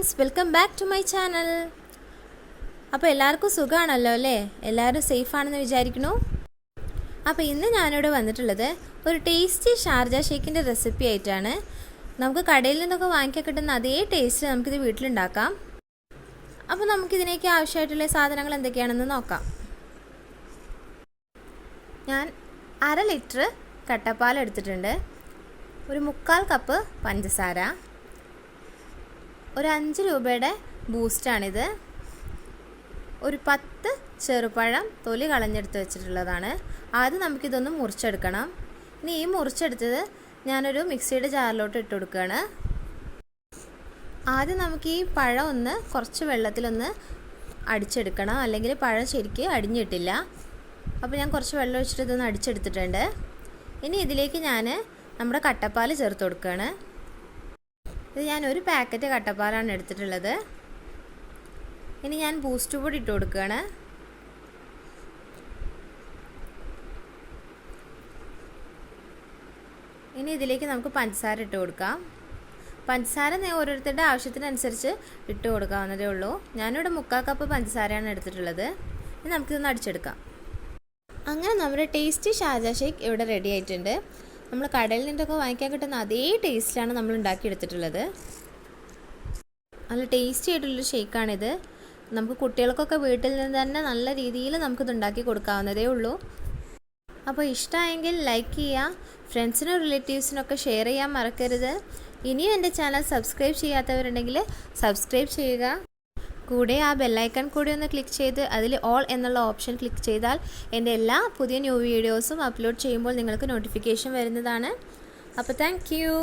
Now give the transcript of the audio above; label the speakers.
Speaker 1: Friends, welcome back to my channel. അപ്പോൾ എല്ലാവർക്കും സുഖമാണല്ലോ അല്ലേ? എല്ലാവരും സേഫാണെന്ന് വിചാരിക്കുന്നു. അപ്പോൾ ഇന്ന് ഞാനിവിടെ വന്നിട്ടുള്ളത് ഒരു ടേസ്റ്റി ഷാർജ ഷേക്കിൻ്റെ റെസിപ്പി ആയിട്ടാണ്. നമുക്ക് കടയിൽ നിന്നൊക്കെ വാങ്ങിക്കാൻ കിട്ടുന്ന അതേ ടേസ്റ്റ് നമുക്കിത് വീട്ടിലുണ്ടാക്കാം. അപ്പോൾ നമുക്കിതിനേക്ക് ആവശ്യമായിട്ടുള്ള സാധനങ്ങൾ എന്തൊക്കെയാണെന്ന് നോക്കാം. ഞാൻ 1/2 ലിറ്റർ കട്ടപ്പാൽ എടുത്തിട്ടുണ്ട്, ഒരു 3/4 കപ്പ് പഞ്ചസാര, ഒരു 5 രൂപയുടെ ബൂസ്റ്റാണിത്, ഒരു 10 ചെറുപഴം തൊലി കളഞ്ഞെടുത്ത് വെച്ചിട്ടുള്ളതാണ്. ആദ്യം നമുക്കിതൊന്ന് മുറിച്ചെടുക്കണം. ഇനി ഈ മുറിച്ചെടുത്തത് ഞാനൊരു മിക്സിയുടെ ജാറിലോട്ട് ഇട്ട് കൊടുക്കുകയാണ്. ആദ്യം നമുക്ക് ഈ പഴം ഒന്ന് കുറച്ച് വെള്ളത്തിലൊന്ന് അടിച്ചെടുക്കണം, അല്ലെങ്കിൽ പഴം ശരിക്ക് അടിഞ്ഞിട്ടില്ല. അപ്പോൾ ഞാൻ കുറച്ച് വെള്ളം ഒഴിച്ചിട്ട് ഇതൊന്ന് അടിച്ചെടുത്തിട്ടുണ്ട്. ഇനി ഇതിലേക്ക് ഞാൻ നമ്മുടെ കട്ടപ്പാൽ ചേർത്ത് കൊടുക്കുകയാണ്. ഇത് ഞാൻ ഒരു പാക്കറ്റ് കട്ടപ്പാലാണ് എടുത്തിട്ടുള്ളത്. ഇനി ഞാൻ ബൂസ്റ്റ് പൊടി ഇട്ട് കൊടുക്കുകയാണ്. ഇനി ഇതിലേക്ക് നമുക്ക് പഞ്ചസാര ഇട്ട് കൊടുക്കാം. പഞ്ചസാര ഓരോരുത്തരുടെ ആവശ്യത്തിനനുസരിച്ച് ഇട്ട് കൊടുക്കാവുന്നതേ ഉള്ളൂ. ഞാനിവിടെ 3/4 കപ്പ് പഞ്ചസാരയാണ് എടുത്തിട്ടുള്ളത്. ഇനി നമുക്കിതൊന്ന് അടിച്ചെടുക്കാം. അങ്ങനെ നമ്മുടെ ടേസ്റ്റി ഷാർജ ഷേക്ക് ഇവിടെ റെഡി ആയിട്ടുണ്ട്. നമ്മൾ കടയിൽ നിന്നൊക്കെ വാങ്ങിക്കാൻ കിട്ടുന്ന അതേ ടേസ്റ്റിലാണ് നമ്മൾ ഉണ്ടാക്കിയെടുത്തിട്ടുള്ളത്. നല്ല ടേസ്റ്റി ആയിട്ടുള്ളൊരു ഷേക്കാണിത്. നമുക്ക് കുട്ടികൾക്കൊക്കെ വീട്ടിൽ നിന്ന് തന്നെ നല്ല രീതിയിൽ നമുക്കിത് ഉണ്ടാക്കി കൊടുക്കാവുന്നതേ ഉള്ളൂ. അപ്പോൾ ഇഷ്ടമായെങ്കിൽ ലൈക്ക് ചെയ്യുക, ഫ്രണ്ട്സിനും റിലേറ്റീവ്സിനൊക്കെ ഷെയർ ചെയ്യാൻ മറക്കരുത്. ഇനിയും എൻ്റെ ചാനൽ സബ്സ്ക്രൈബ് ചെയ്യാത്തവരുണ്ടെങ്കിൽ സബ്സ്ക്രൈബ് ചെയ്യുക. കൂടെ ആ ബെല്ലൈക്കൺ കൂടി ഒന്ന് ക്ലിക്ക് ചെയ്ത് അതിൽ ഓൾ എന്നുള്ള ഓപ്ഷൻ ക്ലിക്ക് ചെയ്താൽ എൻ്റെ എല്ലാ പുതിയ ന്യൂ വീഡിയോസും അപ്ലോഡ് ചെയ്യുമ്പോൾ നിങ്ങൾക്ക് നോട്ടിഫിക്കേഷൻ വരുന്നതാണ്. അപ്പോൾ താങ്ക് യു.